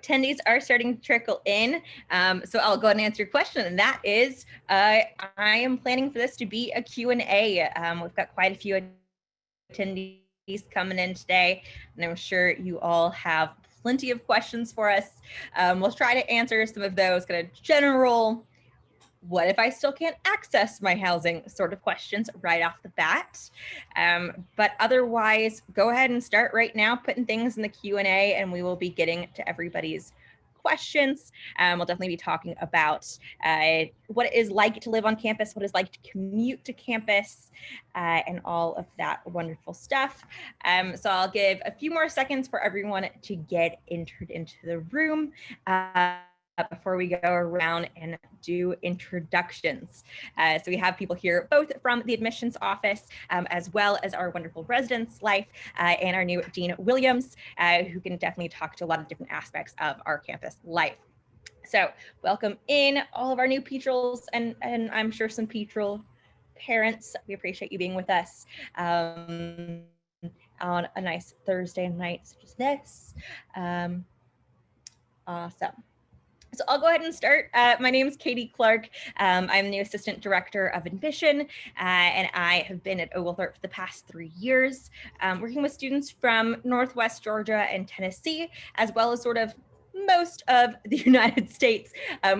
attendees are starting to trickle in. So I'll go ahead and answer your question. And that is, I am planning for this to be a Q&A. We've got quite a few attendees coming in today, and I'm sure you all have plenty of questions for us. We'll try to answer some of those kind of general, what if I still can't access my housing sort of questions right off the bat. But otherwise, go ahead and start right now putting things in the Q&A, and we will be getting to everybody's questions. We'll definitely be talking about what it is like to live on campus, what it's like to commute to campus, and all of that wonderful stuff. So I'll give a few more seconds for everyone to get entered into the room before we go around and do introductions. So we have people here both from the admissions office as well as our wonderful residence life and our new Dean Williams, who can definitely talk to a lot of different aspects of our campus life. So welcome in all of our new Petrels and I'm sure some Petrel parents. We appreciate you being with us on a nice Thursday night such as this. Awesome. So I'll go ahead and start. My name is Katie Clark. I'm the Assistant Director of Admission, and I have been at Oglethorpe for the past 3 years, working with students from Northwest Georgia and Tennessee, as well as sort of most of the United States,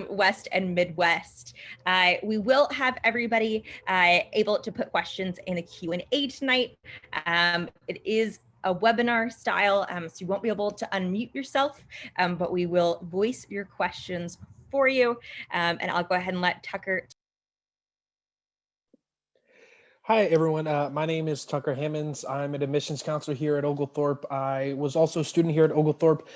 West and Midwest. We will have everybody able to put questions in the Q&A tonight. It is a webinar style, so you won't be able to unmute yourself, but we will voice your questions for you. And I'll go ahead and let Tucker. Hi, everyone. My name is Tucker Hammonds. I'm an admissions counselor here at Oglethorpe. I was also a student here at Oglethorpe.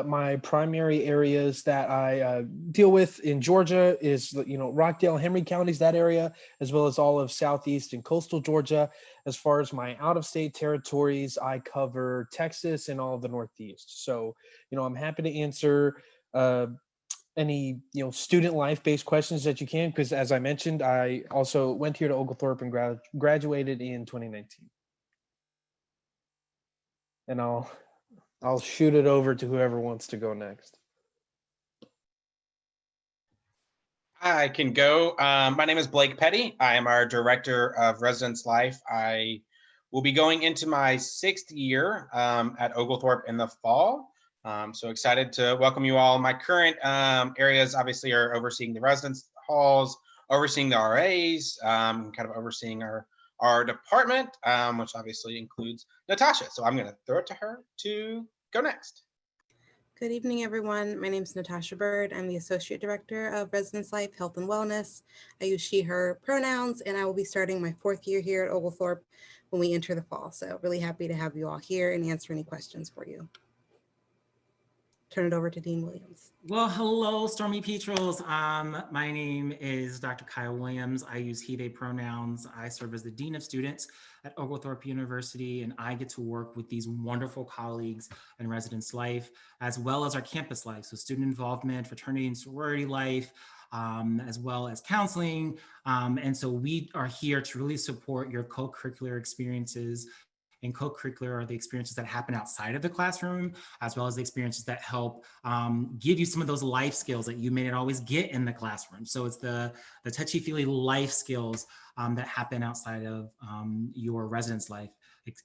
My primary areas that I deal with in Georgia is, Rockdale, Henry counties, that area, as well as all of Southeast and coastal Georgia. As far as my out-of-state territories, I cover Texas and all of the Northeast. So, I'm happy to answer any student life-based questions that you can, because as I mentioned, I also went here to Oglethorpe and graduated in 2019. And I'll shoot it over to whoever wants to go next. I can go. My name is Blake Petty. I am our Director of Residence Life. I will be going into my 6th year at Oglethorpe in the fall. So excited to welcome you all. My current areas obviously are overseeing the residence halls, overseeing the RAs, kind of overseeing our department, which obviously includes Natasha. So I'm going to throw it to her to go next. Good evening, everyone. My name is Natasha Byrd. I'm the Associate Director of Residence Life, Health and Wellness. I use she, her pronouns, and I will be starting my 4th year here at Oglethorpe when we enter the fall. So really happy to have you all here and answer any questions for you. Turn it over to Dean Williams. Well, hello, Stormy Petrels. My name is Dr. Kyle Williams. I use he, they pronouns. I serve as the Dean of Students at Oglethorpe University, and I get to work with these wonderful colleagues in residence life, as well as our campus life. So student involvement, fraternity and sorority life, as well as counseling. And so we are here to really support your co-curricular experiences. And co-curricular are the experiences that happen outside of the classroom, as well as the experiences that help give you some of those life skills that you may not always get in the classroom. So it's the touchy-feely life skills that happen outside of your residence life,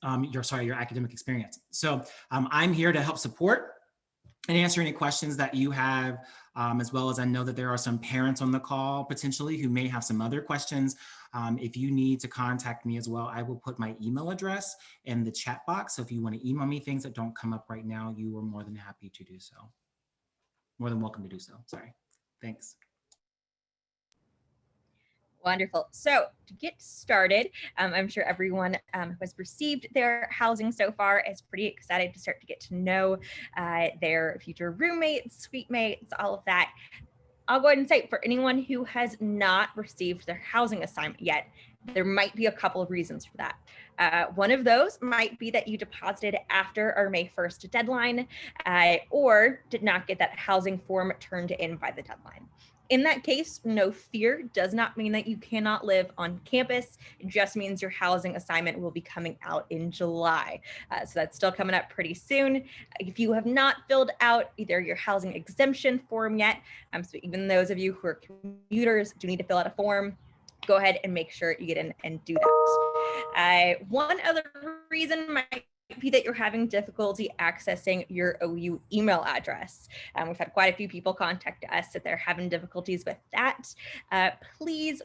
your academic experience. So I'm here to help support and answer any questions that you have, as well as I know that there are some parents on the call potentially who may have some other questions. If you need to contact me as well, I will put my email address in the chat box. So if you want to email me things that don't come up right now, you are more than happy to do so. More than welcome to do so, sorry. Thanks. Wonderful. So to get started, I'm sure everyone who has received their housing so far is pretty excited to start to get to know their future roommates, suite mates, all of that. I'll go ahead and say, for anyone who has not received their housing assignment yet, there might be a couple of reasons for that. One of those might be that you deposited after our May 1st deadline or did not get that housing form turned in by the deadline. In that case, no fear, does not mean that you cannot live on campus. It just means your housing assignment will be coming out in July. So that's still coming up pretty soon. If you have not filled out either your housing exemption form yet, so even those of you who are commuters do need to fill out a form, go ahead and make sure you get in and do that. One other reason might be that you're having difficulty accessing your OU email address. We've had quite a few people contact us that they're having difficulties with that. Please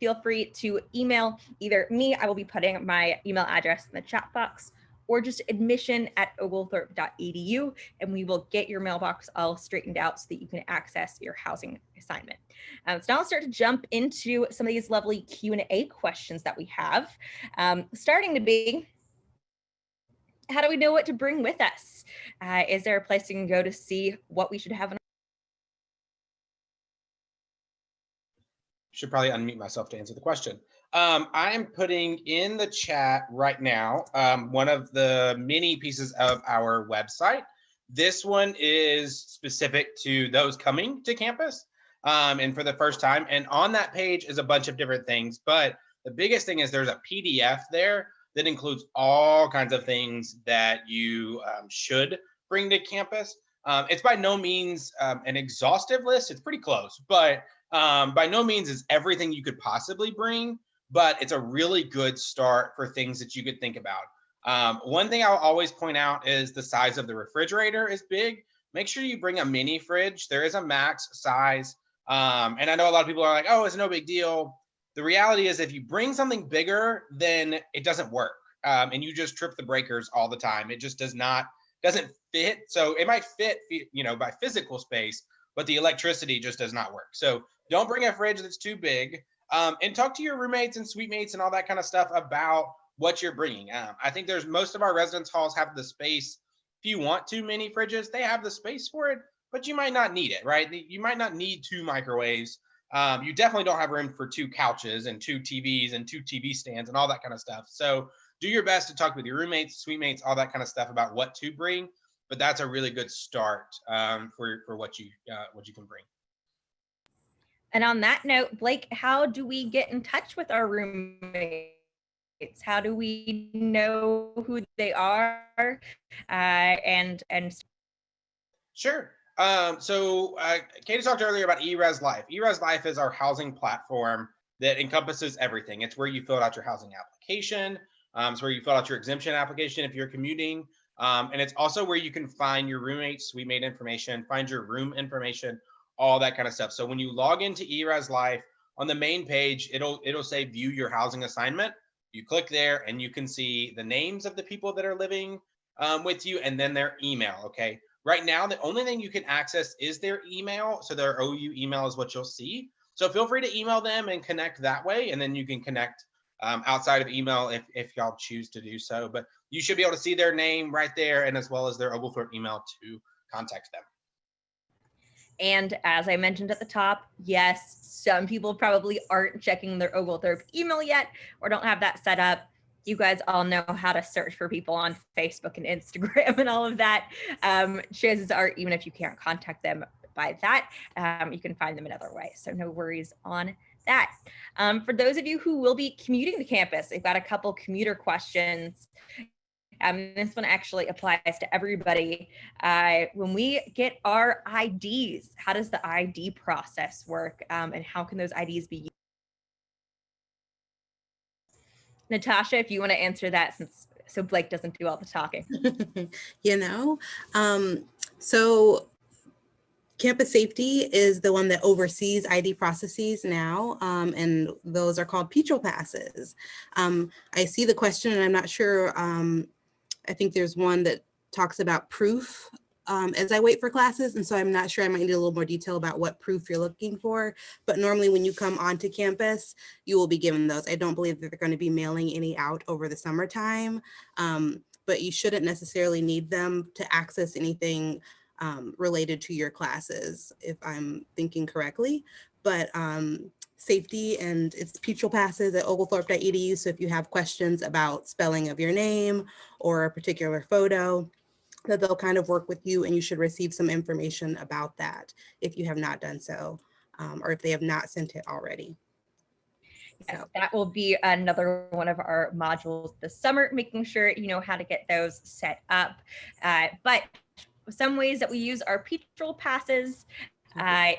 feel free to email either me, I will be putting my email address in the chat box, or just admission@oglethorpe.edu, and we will get your mailbox all straightened out so that you can access your housing assignment. So now I'll start to jump into some of these lovely Q&A questions that we have, starting to be, how do we know what to bring with us? Is there a place you can go to see what we should have? Should probably unmute myself to answer the question. I am putting in the chat right now one of the mini pieces of our website. This one is specific to those coming to campus and for the first time. And on that page is a bunch of different things, but the biggest thing is there's a PDF there that includes all kinds of things that you should bring to campus. It's by no means an exhaustive list. It's pretty close, but by no means is everything you could possibly bring, but it's a really good start for things that you could think about. One thing I'll always point out is the size of the refrigerator is big. Make sure you bring a mini fridge. There is a max size. And I know a lot of people are like, oh, it's no big deal. The reality is if you bring something bigger, then it doesn't work. And you just trip the breakers all the time. It just doesn't fit. So it might fit, by physical space, but the electricity just does not work. So don't bring a fridge that's too big, and talk to your roommates and suite mates and all that kind of stuff about what you're bringing. I think most of our residence halls have the space. If you want 2 mini fridges, they have the space for it, but you might not need it, right? You might not need 2 microwaves. You definitely don't have room for 2 couches and 2 TVs and 2 TV stands and all that kind of stuff. So do your best to talk with your roommates, suite mates, all that kind of stuff about what to bring. But that's a really good start for what you can bring. And on that note, Blake, how do we get in touch with our roommates? How do we know who they are? And Sure. So Katie talked earlier about eRes Life. eRes Life is our housing platform that encompasses everything. It's where you fill out your housing application. It's where you fill out your exemption application if you're commuting. And it's also where you can find your roommates, suite mate information, find your room information, all that kind of stuff. So when you log into eRes Life, on the main page, it'll say view your housing assignment. You click there and you can see the names of the people that are living with you and then their email, okay? Right now, the only thing you can access is their email. So their OU email is what you'll see. So feel free to email them and connect that way. And then you can connect outside of email if y'all choose to do so. But you should be able to see their name right there and as well as their Oglethorpe email to contact them. And as I mentioned at the top, yes, some people probably aren't checking their Oglethorpe email yet or don't have that set up. You guys all know how to search for people on Facebook and Instagram and all of that. Chances are, even if you can't contact them by that, you can find them another way. So no worries on that. For those of you who will be commuting to campus, I've got a couple commuter questions. This one actually applies to everybody. When we get our IDs, how does the ID process work, and how can those IDs be used? Natasha, if you want to answer that, so Blake doesn't do all the talking. So Campus Safety is the one that oversees ID processes now, and those are called Petrol passes. I see the question and I'm not sure. I think there's one that talks about proof as I wait for classes. And so I'm not sure, I might need a little more detail about what proof you're looking for. But normally when you come onto campus, you will be given those. I don't believe that they're going to be mailing any out over the summertime, but you shouldn't necessarily need them to access anything related to your classes, if I'm thinking correctly. But safety and it's Petrol passes at oglethorpe.edu. So if you have questions about spelling of your name or a particular photo, that they'll kind of work with you and you should receive some information about that if you have not done so. or if they have not sent it already. Yes, So. that will be another one of our modules this summer, making sure you know how to get those set up. But some ways that we use our Petrol passes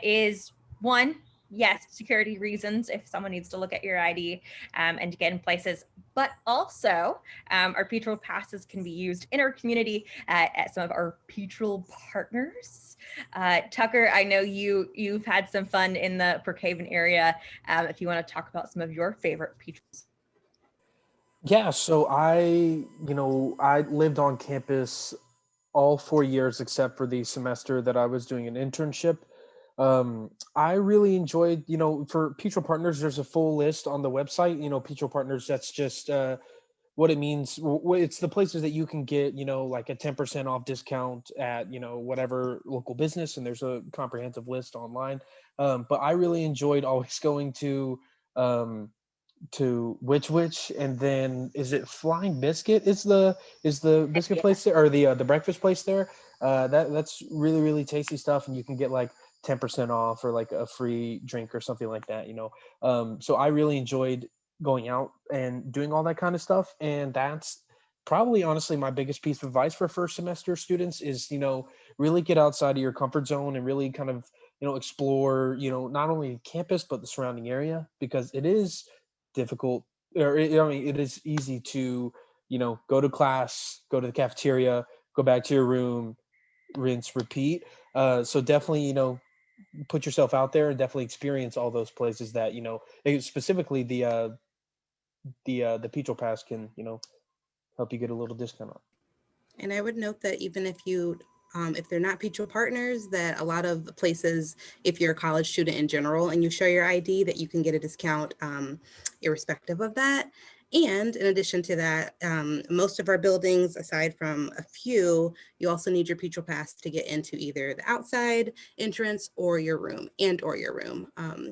is one, yes, security reasons if someone needs to look at your ID and to get in places, but also our Petrol passes can be used in our community at some of our Petrol partners. Tucker, I know you've had some fun in the Brookhaven area. If you want to talk about some of your favorite Petrols. Yeah, so I lived on campus all 4 years except for the semester that I was doing an internship. I really enjoyed, for Petrol Partners, there's a full list on the website. Petrol Partners, that's just what it means. It's the places that you can get, like a 10% off discount at, whatever local business, and there's a comprehensive list online. But I really enjoyed always going to Which, and then is it Flying Biscuit? Is the biscuit place there, or the breakfast place there? That's really really tasty stuff, and you can get like 10% off or like a free drink or something like that. So I really enjoyed going out and doing all that kind of stuff, and that's probably honestly my biggest piece of advice for first semester students is really get outside of your comfort zone and really kind of explore not only campus but the surrounding area, because it is difficult, or it is easy to go to class, go to the cafeteria, go back to your room, rinse, repeat. So definitely put yourself out there and definitely experience all those places that specifically the Petrol Pass can help you get a little discount on. And I would note that even if they're not Petrol partners, that a lot of places, if you're a college student in general and you show your ID, that you can get a discount irrespective of that. And in addition to that, most of our buildings, aside from a few, you also need your Petrol Pass to get into either the outside entrance or your room.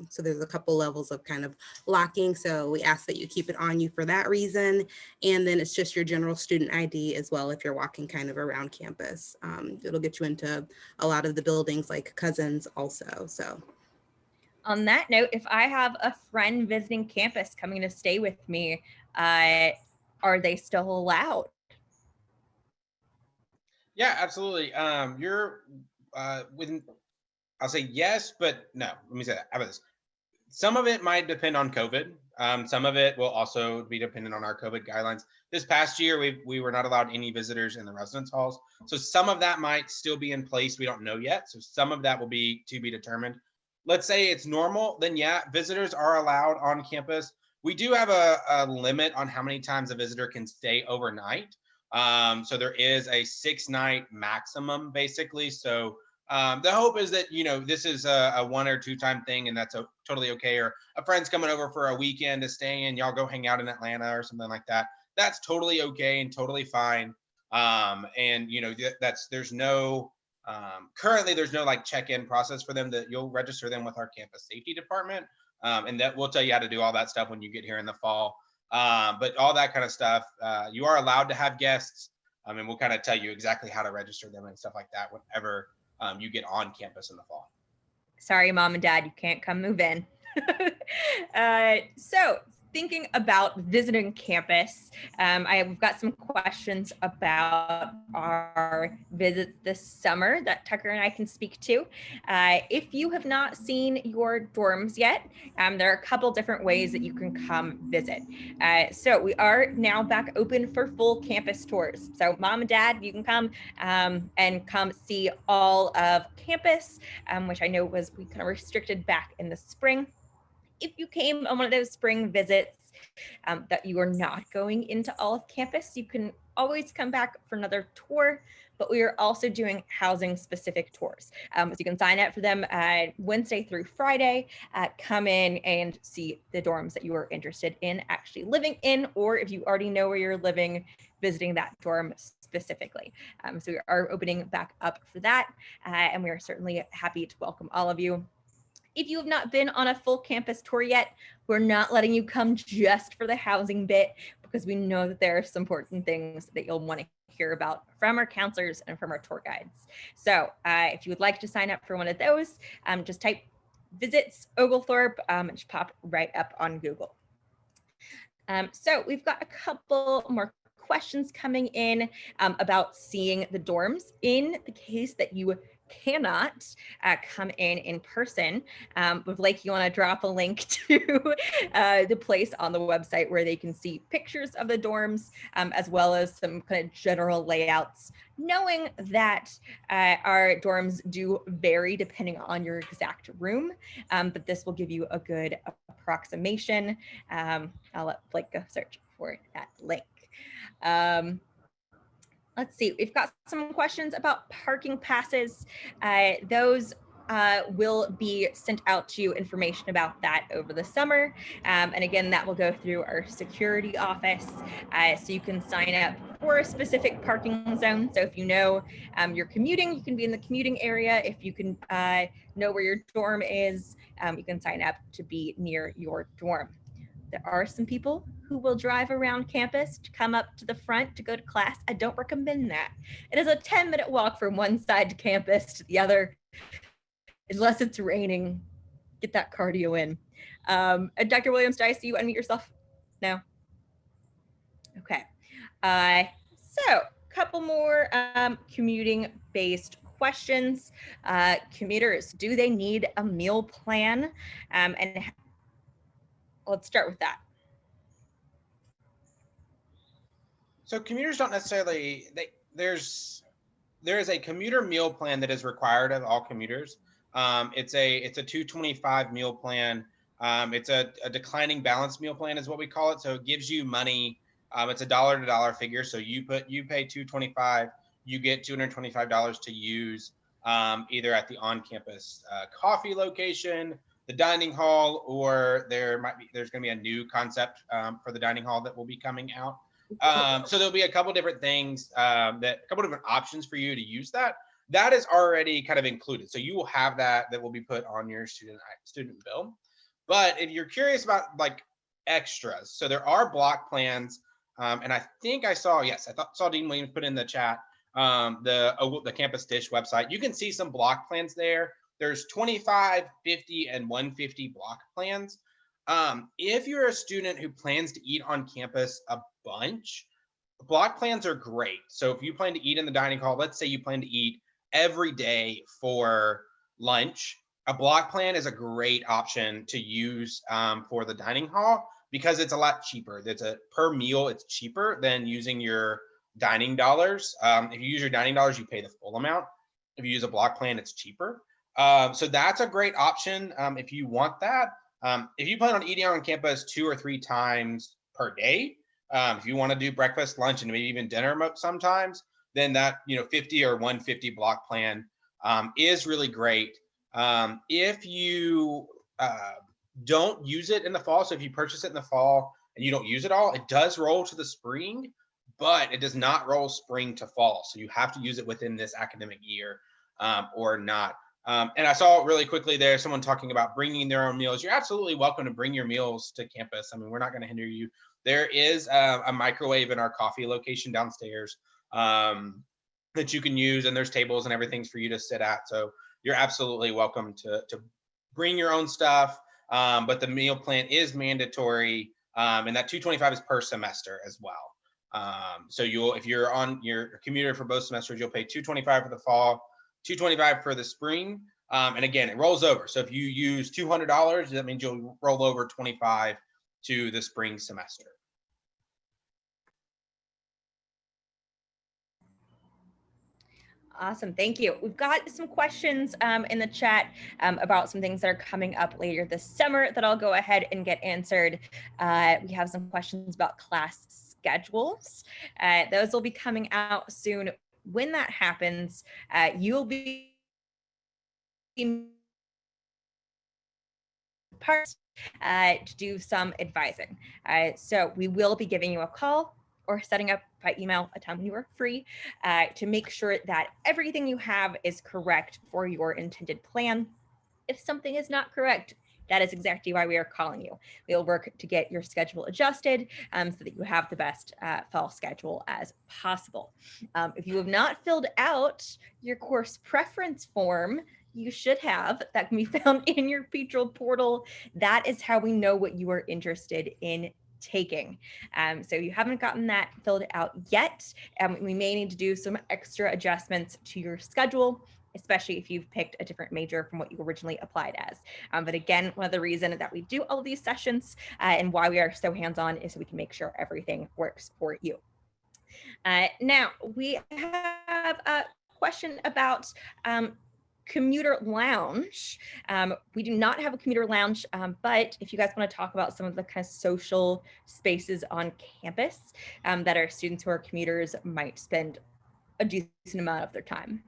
So there's a couple levels of kind of locking. So we ask that you keep it on you for that reason. And then it's just your general student ID as well if you're walking kind of around campus. It'll get you into a lot of the buildings like Cousins also. So. On that note, if I have a friend visiting campus coming to stay with me, are they still allowed? Yeah, absolutely. You're within. I'll say yes, but no. Let me say that. How about this? Some of it might depend on COVID. Some of it will also be dependent on our COVID guidelines. This past year, we were not allowed any visitors in the residence halls. So some of that might still be in place. We don't know yet. So some of that will be to be determined. Let's say it's normal, then yeah, visitors are allowed on campus. We do have a limit on how many times a visitor can stay overnight. So there is a 6-night maximum, basically. So the hope is that this is a 1 or 2 time thing, and that's totally okay. Or a friend's coming over for a weekend to stay, and y'all go hang out in Atlanta or something like that. That's totally okay and totally fine. And there's no currently there's no like check-in process for them. That you'll register them with our campus safety department, and that we'll tell you how to do all that stuff when you get here in the fall. But all that kind of stuff, you are allowed to have guests, and we'll kind of tell you exactly how to register them and stuff like that whenever you get on campus in the fall. Sorry, mom and dad, you can't come move in. So thinking about visiting campus, we've got some questions about our visits this summer that Tucker and I can speak to. If you have not seen your dorms yet, there are a couple different ways that you can come visit. So we are now back open for full campus tours. So mom and dad, you can come and come see all of campus, which I know we kind of restricted back in the spring. If you came on one of those spring visits that you are not going into all of campus, you can always come back for another tour, but we are also doing housing specific tours. So you can sign up for them Wednesday through Friday, come in and see the dorms that you are interested in actually living in, or if you already know where you're living, visiting that dorm specifically. So we are opening back up for that, and we are certainly happy to welcome all of you. If you have not been on a full campus tour yet, we're not letting you come just for the housing bit, because we know that there are some important things that you'll want to hear about from our counselors and from our tour guides. So if you would like to sign up for one of those, just type visits Oglethorpe, and just pop right up on Google. So we've got a couple more questions coming in about seeing the dorms in the case that you cannot come in person. But Blake, you want to drop a link to the place on the website where they can see pictures of the dorms, as well as some kind of general layouts, knowing that our dorms do vary depending on your exact room, but this will give you a good approximation. I'll let Blake go search for that link. Let's see, we've got some questions about parking passes. Those will be sent out to you information about that over the summer. And again, that will go through our security office. So you can sign up for a specific parking zone. So if you know you're commuting, you can be in the commuting area. If you can know where your dorm is, you can sign up to be near your dorm. There are some people who will drive around campus to come up to the front to go to class. I don't recommend that. It is a 10-minute walk from one side to campus to the other, unless it's raining. Get that cardio in. Dr. Williams, did I see you unmute yourself? No? Okay. So a couple more commuting-based questions. Commuters, do they need a meal plan? And let's start with that. So commuters don't necessarily, there is a commuter meal plan that is required of all commuters. It's a $2.25 meal plan. It's a declining balance meal plan is what we call it. So it gives you money. It's a dollar to dollar figure. So you pay $2.25, you get $225 to use either at the on-campus coffee location, the dining hall, or there's going to be a new concept for the dining hall that will be coming out. So there'll be a couple different things a couple different options for you to use that. That is already kind of included. So you will have that will be put on your student bill. But if you're curious about like extras, so there are block plans. And I think I saw Dean Williams put in the chat the Campus Dish website. You can see some block plans there. There's 25, 50, and 150 block plans. If you're a student who plans to eat on campus a bunch, block plans are great. So if you plan to eat in the dining hall, let's say you plan to eat every day for lunch, a block plan is a great option to use for the dining hall because it's a lot cheaper. Per meal, it's cheaper than using your dining dollars. If you use your dining dollars, you pay the full amount. If you use a block plan, it's cheaper. So that's a great option if you want that. If you plan on eating on campus 2 or 3 times per day, if you want to do breakfast, lunch, and maybe even dinner sometimes, then that 50 or 150 block plan is really great. If you don't use it in the fall, so if you purchase it in the fall and you don't use it all, it does roll to the spring, but it does not roll spring to fall. So you have to use it within this academic year or not. And I saw really quickly there someone talking about bringing their own meals. You're absolutely welcome to bring your meals to campus. I mean, we're not going to hinder you. There is a microwave in our coffee location downstairs that you can use, and there's tables and everything for you to sit at. So you're absolutely welcome to bring your own stuff. But the meal plan is mandatory, and that $225 is per semester as well. So if you're on your commuter for both semesters, you'll pay $225 for the fall, $225 for the spring. And again, it rolls over. So if you use $200, that means you'll roll over $25 to the spring semester. Awesome, thank you. We've got some questions in the chat about some things that are coming up later this summer that I'll go ahead and get answered. We have some questions about class schedules. Those will be coming out soon. When that happens, you'll be part to do some advising. So we will be giving you a call or setting up by email a time when you are free to make sure that everything you have is correct for your intended plan. If something is not correct, that is exactly why we are calling you. We'll work to get your schedule adjusted so that you have the best fall schedule as possible. If you have not filled out your course preference form you should have that can be found in your Petrel portal. That is how we know what you are interested in taking. So you haven't gotten that filled out yet. We may need to do some extra adjustments to your schedule, especially if you've picked a different major from what you originally applied as. But again, one of the reasons that we do all of these sessions and why we are so hands-on is so we can make sure everything works for you. Now, we have a question about Commuter Lounge. We do not have a Commuter Lounge, but if you guys want to talk about some of the kind of social spaces on campus that our students who are commuters might spend a decent amount of their time.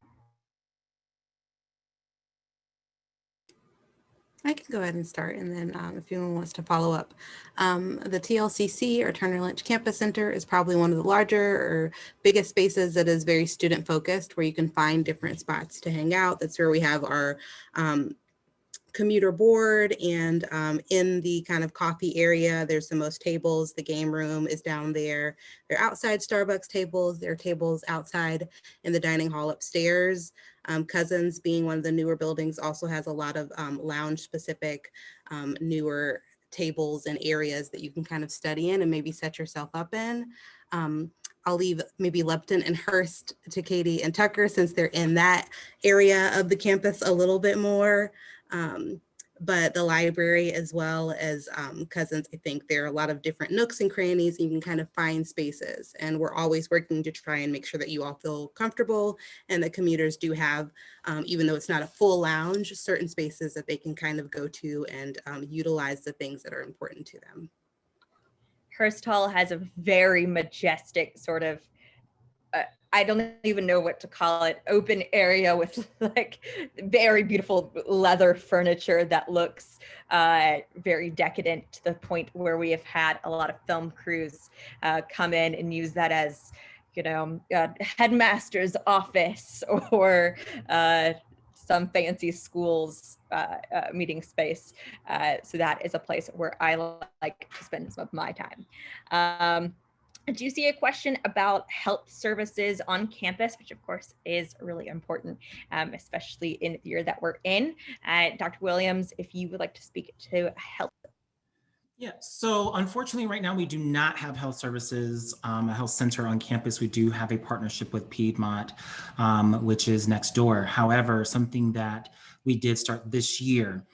I can go ahead and start, and then if anyone wants to follow up. The TLCC, or Turner Lynch Campus Center, is probably one of the larger or biggest spaces that is very student focused, where you can find different spots to hang out. That's where we have our commuter board, and in the kind of coffee area, there's the most tables. The game room is down there. There are outside Starbucks tables. There are tables outside in the dining hall upstairs. Cousins, being one of the newer buildings, also has a lot of lounge specific newer tables and areas that you can kind of study in and maybe set yourself up in. I'll leave maybe Lepton and Hurst to Katie and Tucker, since they're in that area of the campus a little bit more. But the library, as well as Cousins, I think there are a lot of different nooks and crannies, and you can kind of find spaces. And we're always working to try and make sure that you all feel comfortable, and that commuters do have, even though it's not a full lounge, certain spaces that they can kind of go to and utilize the things that are important to them. Hurst Hall has a very majestic sort of, I don't even know what to call it, open area with like very beautiful leather furniture that looks very decadent, to the point where we have had a lot of film crews come in and use that as, you know, headmaster's office or some fancy school's meeting space. So that is a place where I like to spend some of my time. Do you see a question about health services on campus, which of course is really important, especially in the year that we're in? Dr. Williams, if you would like to speak to health. Yeah, so unfortunately right now we do not have health services, a health center on campus. We do have a partnership with Piedmont, which is next door. However, something that we did start this year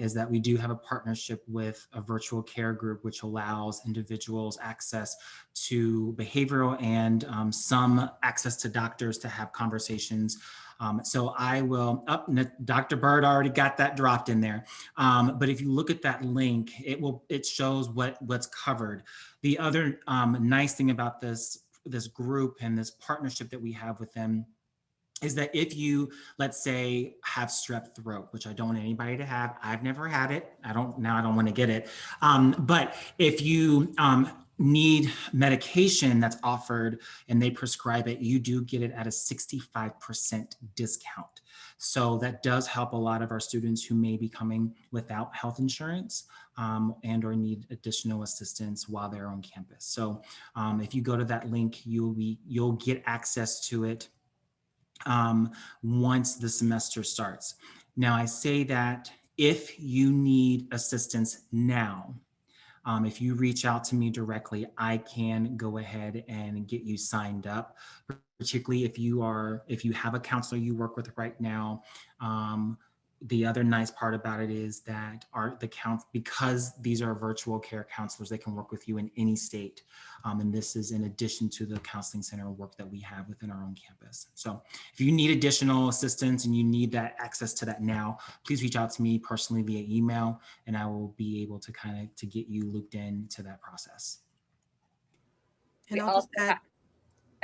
is that we do have a partnership with a virtual care group, which allows individuals access to behavioral and some access to doctors to have conversations. So I will, Dr. Byrd already got that dropped in there. But if you look at that link, it shows what's covered. The other nice thing about this group and this partnership that we have with them is that if you, let's say, have strep throat, which I don't want anybody to have, I've never had it. I don't want to get it. But if you need medication that's offered and they prescribe it, you do get it at a 65% discount. So that does help a lot of our students who may be coming without health insurance and or need additional assistance while they're on campus. So if you go to that link, you'll get access to it once the semester starts. Now, I say that if you need assistance now, if you reach out to me directly, I can go ahead and get you signed up, particularly if you have a counselor you work with right now. The other nice part about it is that because these are virtual care counselors, they can work with you in any state. And this is in addition to the counseling center work that we have within our own campus. So if you need additional assistance and you need that access to that now, please reach out to me personally via email, and I will be able to to get you looped into that process. And I'll just add,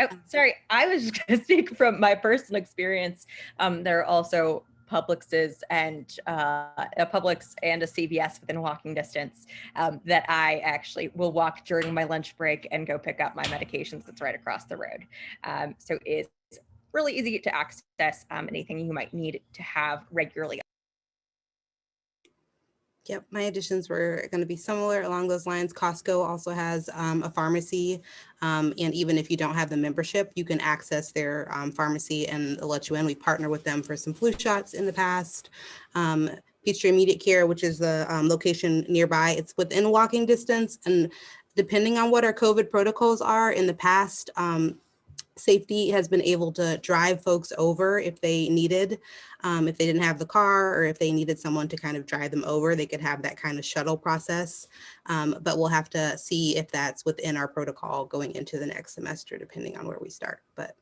oh, sorry, I was just going to speak from my personal experience. There are also Publixes and a Publix and a CVS within walking distance that I actually will walk during my lunch break and go pick up my medications that's right across the road. So it's really easy to access anything you might need to have regularly. Yep, my additions were going to be similar along those lines. Costco also has a pharmacy, and even if you don't have the membership, you can access their pharmacy and they'll let you in. We partner with them for some flu shots in the past. Peachtree Immediate Care, which is the location nearby, it's within walking distance, and depending on what our COVID protocols are in the past, Safety has been able to drive folks over if they needed, if they didn't have the car or if they needed someone to kind of drive them over, they could have that kind of shuttle process. But we'll have to see if that's within our protocol going into the next semester, depending on where we start. But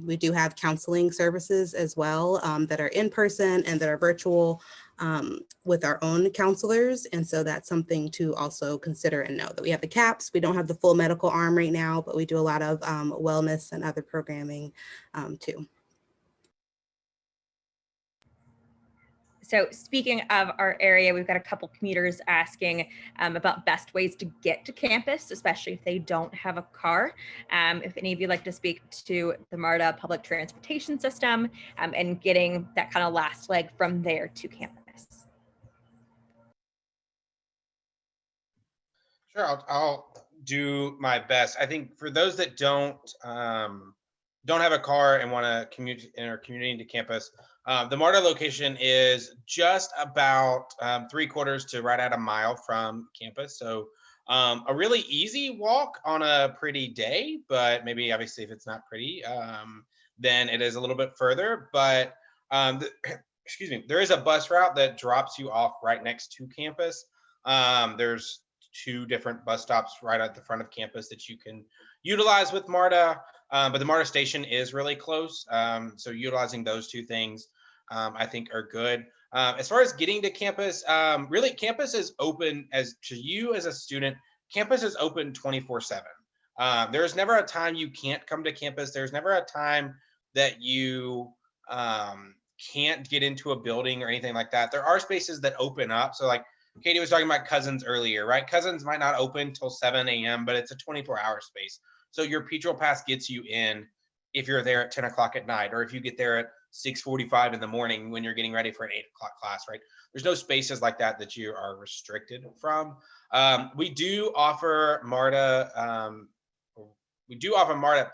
we do have counseling services as well that are in person and that are virtual with our own counselors. And so that's something to also consider and know that we have the CAPS. We don't have the full medical arm right now, but we do a lot of wellness and other programming too. So speaking of our area, we've got a couple commuters asking about best ways to get to campus, especially if they don't have a car. If any of you like to speak to the MARTA public transportation system and getting that kind of last leg from there to campus. Sure, I'll do my best. I think for those that don't have a car and want to commute and are commuting to campus, the MARTA location is just about 3/4 to right at a mile from campus. So a really easy walk on a pretty day, but maybe obviously if it's not pretty, then it is a little bit further. But excuse me, there is a bus route that drops you off right next to campus. There's 2 different bus stops right at the front of campus that you can utilize with MARTA, but the MARTA station is really close. So utilizing those 2 things, I think are good. As far as getting to campus, really campus is open as to you as a student. Campus is open 24/7. There's never a time you can't come to campus. There's never a time that you can't get into a building or anything like that. There are spaces that open up. So like Katie was talking about Cousins earlier, right? Cousins might not open till 7 a.m., but it's a 24-hour space. So your Petrol Pass gets you in if you're there at 10 o'clock at night, or if you get there at 6:45 in the morning when you're getting ready for an 8 o'clock class, right? There's no spaces like that that you are restricted from. We do offer MARTA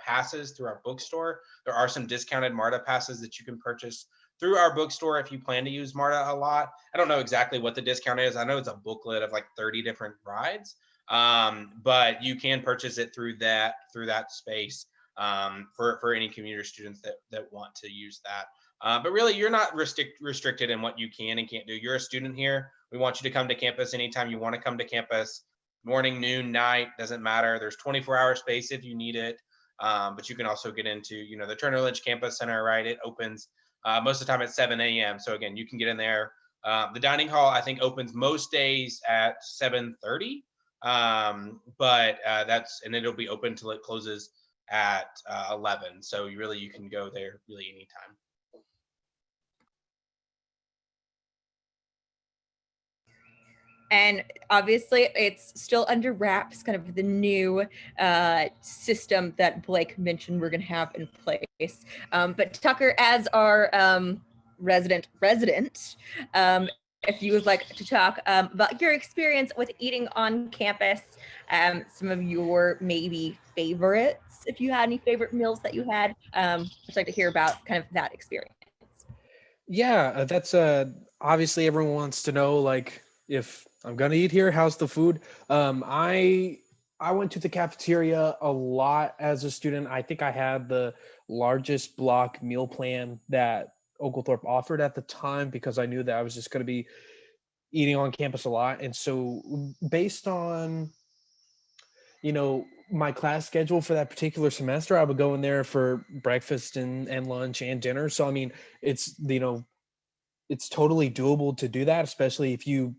passes through our bookstore. There are some discounted MARTA passes that you can purchase through our bookstore if you plan to use MARTA a lot. I don't know exactly what the discount is. I know it's a booklet of like 30 different rides, but you can purchase it through that space for any commuter students that want to use that. But really, you're not restricted in what you can and can't do. You're a student here. We want you to come to campus anytime you want to come to campus. Morning, noon, night, doesn't matter. There's 24-hour space if you need it. But you can also get into, the Turner Lynch Campus Center, right? It opens most of the time at 7 a.m. So again, you can get in there. The dining hall, I think, opens most days at 7:30. But and it'll be open till it closes at 11. So you can go there really anytime. And obviously, it's still under wraps, kind of the new system that Blake mentioned we're going to have in place. But Tucker, as our resident, if you would like to talk about your experience with eating on campus, some of your maybe favorites, if you had any favorite meals that you had, I'd like to hear about kind of that experience. Yeah, that's obviously everyone wants to know, like, if I'm gonna eat here, how's the food? I went to the cafeteria a lot as a student. I think I had the largest block meal plan that Oglethorpe offered at the time because I knew that I was just going to be eating on campus a lot. And so based on, my class schedule for that particular semester, I would go in there for breakfast and lunch and dinner. So, I mean, it's totally doable to do that, especially if you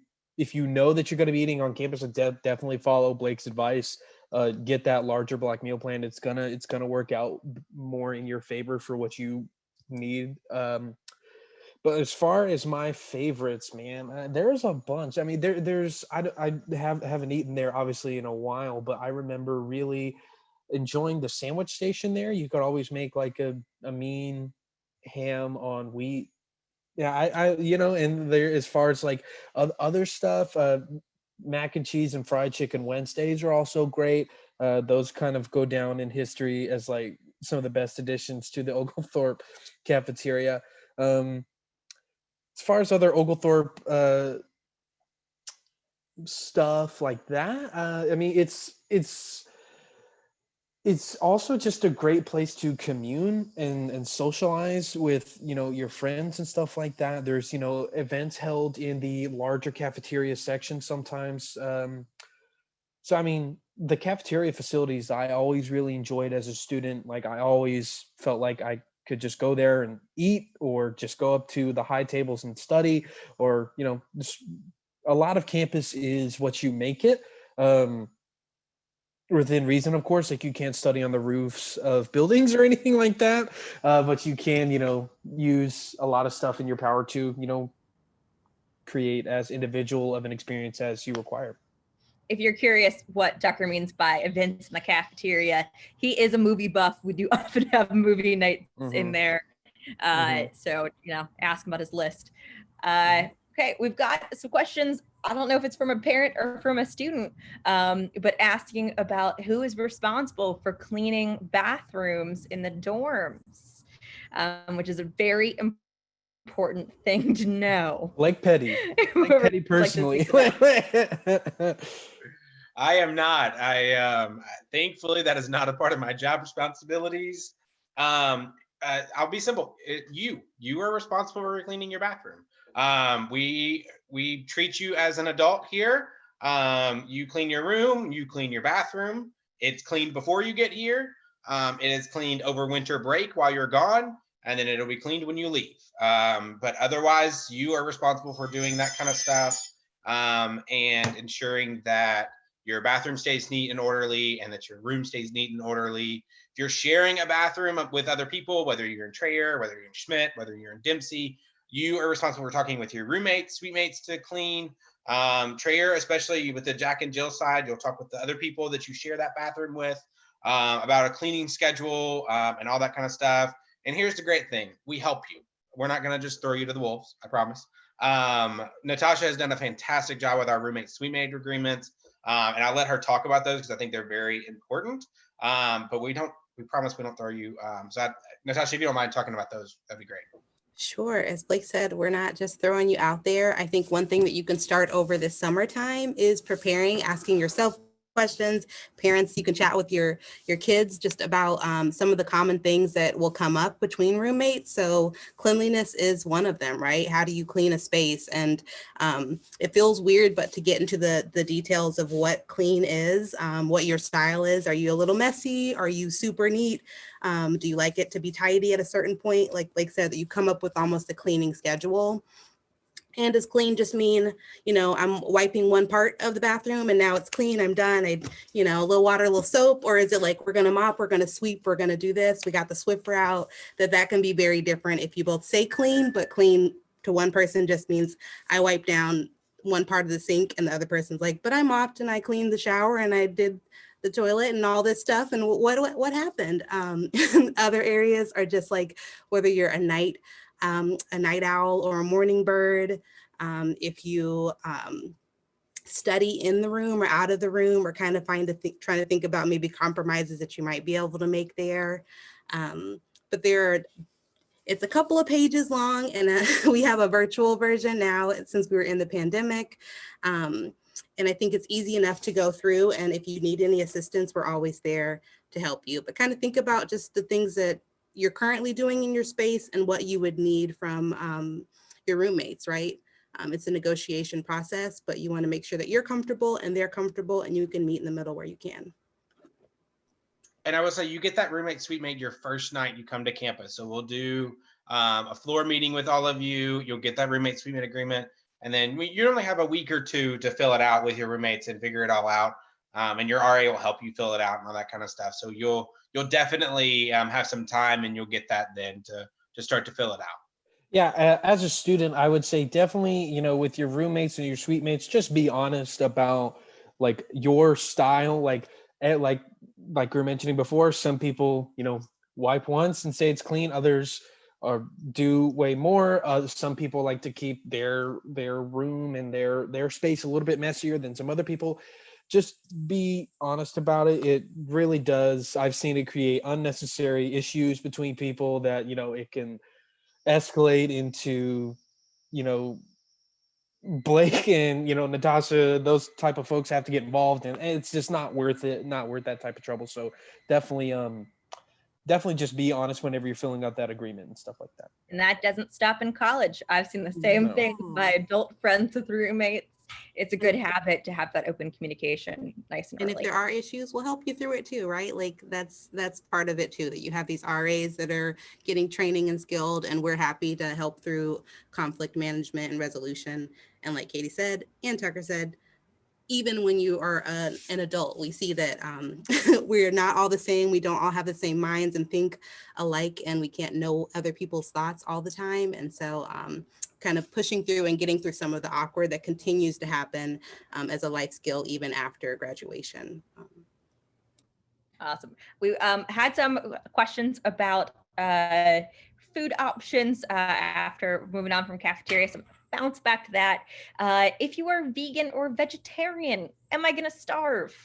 know that you're going to be eating on campus. And definitely follow Blake's advice. Get that larger block meal plan. It's gonna work out more in your favor for what you need. But as far as my favorites, man, there's a bunch. I mean, I haven't eaten there obviously in a while, but I remember really enjoying the sandwich station there. You could always make like a mean ham on wheat Yeah, and there, as far as like other stuff, mac and cheese and fried chicken Wednesdays are also great. Those kind of go down in history as like some of the best additions to the Oglethorpe cafeteria. As far as other Oglethorpe stuff like that, I mean, it's also just a great place to commune and socialize with, your friends and stuff like that. There's, events held in the larger cafeteria section sometimes. So I mean, the cafeteria facilities I always really enjoyed as a student. Like, I always felt like I could just go there and eat, or just go up to the high tables and study, or, just a lot of campus is what you make it. Within reason, of course. Like, you can't study on the roofs of buildings or anything like that, but you can, use a lot of stuff in your power to, create as individual of an experience as you require. If you're curious what Tucker means by events in the cafeteria, he is a movie buff. We do often have movie nights in there. So, ask him about his list. Okay, we've got some questions. I don't know if it's from a parent or from a student, but asking about who is responsible for cleaning bathrooms in the dorms, which is a very important thing to know. Blake Petty. Blake Petty personally. I am not. Thankfully, that is not a part of my job responsibilities. I'll be simple. You are responsible for cleaning your bathroom. We treat you as an adult here. You clean your room, you clean your bathroom. It's cleaned before you get here. It is cleaned over winter break while you're gone, and then it'll be cleaned when you leave. But otherwise, you are responsible for doing that kind of stuff, and ensuring that your bathroom stays neat and orderly, and that your room stays neat and orderly. If you're sharing a bathroom with other people, whether you're in Trayer, whether you're in Schmidt, whether you're in Dempsey, you are responsible for talking with your roommates, suitemates to clean. Trayer, especially with the Jack and Jill side, you'll talk with the other people that you share that bathroom with about a cleaning schedule and all that kind of stuff. And here's the great thing. We help you. We're not going to just throw you to the wolves, I promise. Natasha has done a fantastic job with our roommate suitemate agreements. And I'll let her talk about those because I think they're very important. But we promise we don't throw you. Natasha, if you don't mind talking about those, that'd be great. Sure. As Blake said, we're not just throwing you out there. I think one thing that you can start over this summertime is preparing, asking yourself questions. Parents, you can chat with your kids just about some of the common things that will come up between roommates. So cleanliness is one of them, right? How do you clean a space? And it feels weird, but to get into the details of what clean is, what your style is. Are you a little messy? Are you super neat? Do you like it to be tidy at a certain point? Like Blake said, that you come up with almost a cleaning schedule. And does clean just mean, I'm wiping one part of the bathroom and now it's clean, I'm done, a little water, a little soap? Or is it like, we're going to mop, we're going to sweep, we're going to do this, we got the Swiffer out? That can be very different if you both say clean, but clean to one person just means I wipe down one part of the sink, and the other person's like, but I mopped and I cleaned the shower and I did the toilet and all this stuff. And what happened? Other areas are just like, whether you're a night owl or a morning bird, if you study in the room or out of the room, or kind of trying to think about maybe compromises that you might be able to make there. But it's a couple of pages long, and we have a virtual version now since we were in the pandemic. And I think it's easy enough to go through. And if you need any assistance, we're always there to help you. But kind of think about just the things that you're currently doing in your space and what you would need from your roommates, right? It's a negotiation process, but you want to make sure that you're comfortable and they're comfortable, and you can meet in the middle where you can. And I will say, you get that roommate suitemate your first night you come to campus. So we'll do a floor meeting with all of you. You'll get that roommate suitemate agreement. And then you only have a week or two to fill it out with your roommates and figure it all out. And your RA will help you fill it out and all that kind of stuff. So you'll definitely have some time, and you'll get that then to start to fill it out. Yeah, as a student, I would say definitely, with your roommates and your suitemates, just be honest about like your style. Like we were mentioning before, some people, wipe once and say it's clean. Others do way more. Some people like to keep their room and their space a little bit messier than some other people. Just be honest about it. It really does. I've seen it create unnecessary issues between people that, it can escalate into, Blake and, Natasha, those type of folks have to get involved, and it's just not worth it, not worth that type of trouble. So definitely, definitely just be honest whenever you're filling out that agreement and stuff like that. And that doesn't stop in college. I've seen the same No. thing with my adult friends with roommates. It's a good habit to have that open communication nice and And early. if there are issues, we'll help you through it too, right? Like that's part of it too, that you have these RAs that are getting training and skilled, and we're happy to help through conflict management and resolution. And like Katie said, and Tucker said, even when you are an adult, we see that we're not all the same. We don't all have the same minds and think alike, and we can't know other people's thoughts all the time. And so kind of pushing through and getting through some of the awkward that continues to happen as a life skill, even after graduation. Awesome. We had some questions about food options after moving on from cafeteria. So bounce back to that. If you are vegan or vegetarian, am I going to starve?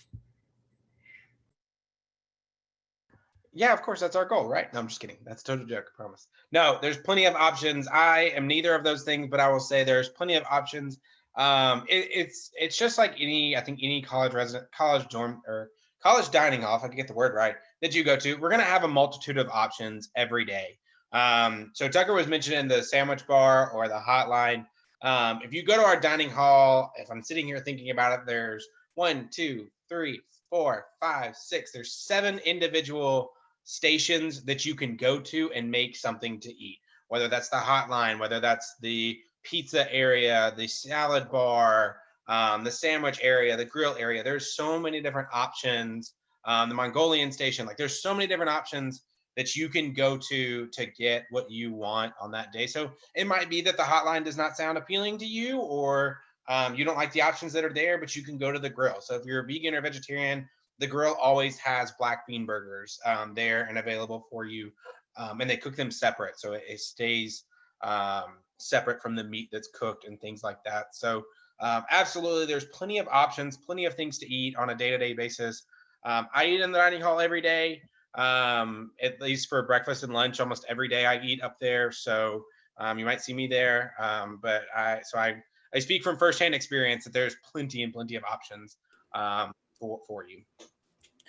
Yeah, of course, that's our goal, right? No, I'm just kidding. That's a total joke, I promise. No, there's plenty of options. I am neither of those things, but I will say there's plenty of options. It's just like any college resident, college dorm, or college dining hall, if I can get the word right, that you go to. We're going to have a multitude of options every day. So Tucker was mentioning the sandwich bar or the hotline. If you go to our dining hall, if I'm sitting here thinking about it, there's 1, 2, 3, 4, 5, 6. There's 7 individual stations that you can go to and make something to eat, whether that's the hotline, whether that's the pizza area, the salad bar, the sandwich area, the grill area. There's so many different options. The Mongolian station, like there's so many different options that you can go to get what you want on that day. So it might be that the hotline does not sound appealing to you, or you don't like the options that are there, but you can go to the grill. So if you're a vegan or vegetarian, the grill always has black bean burgers there and available for you. And they cook them separate, so it stays separate from the meat that's cooked and things like that. So absolutely, there's plenty of options, plenty of things to eat on a day-to-day basis. I eat in the dining hall every day, at least for breakfast and lunch. Almost every day I eat up there, so you might see me there. But I speak from firsthand experience that there's plenty of options for you.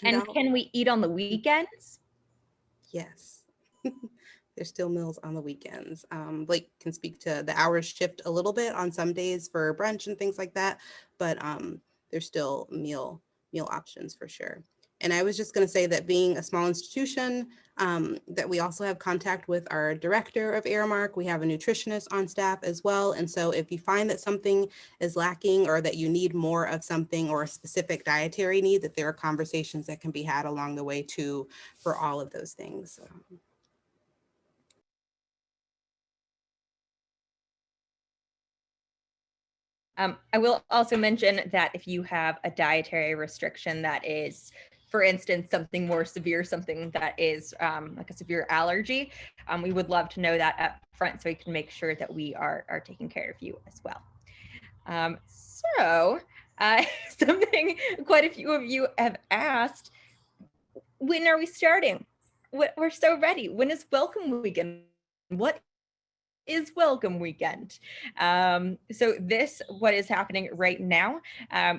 And can we eat on the weekends? Yes. There's still meals on the weekends. Blake can speak to the hours shift a little bit on some days for brunch and things like that, but there's still meal options for sure. And I was just going to say that being a small institution, that we also have contact with our director of Aramark. We have a nutritionist on staff as well. And so if you find that something is lacking, or that you need more of something, or a specific dietary need, that there are conversations that can be had along the way too for all of those things. I will also mention that if you have a dietary restriction that is, for instance, something more severe, something that is like a severe allergy, we would love to know that up front so we can make sure that we are taking care of you as well. Something quite a few of you have asked, when are we starting? We're so ready. When is welcome weekend? What is welcome weekend? So what is happening right now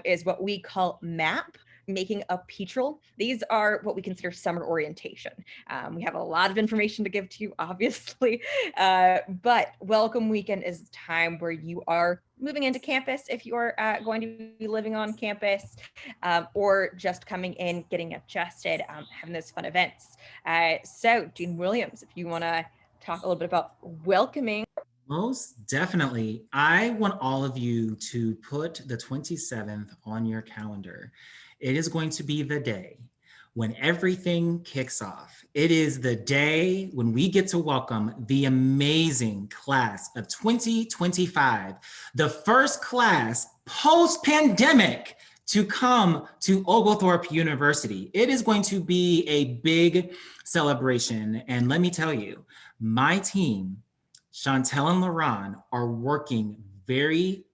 is what we call MAP, making a petrol. These are what we consider summer orientation. We have a lot of information to give to you, obviously, but welcome weekend is the time where you are moving into campus if you are going to be living on campus, or just coming in, getting adjusted, having those fun events. So Dean Williams, if you want to talk a little bit about welcoming. Most definitely. I want all of you to put the 27th on your calendar. It is going to be the day when everything kicks off. It is the day when we get to welcome the amazing class of 2025, the first class post-pandemic to come to Oglethorpe University. It is going to be a big celebration. And let me tell you, my team, Chantel and Laron, are working very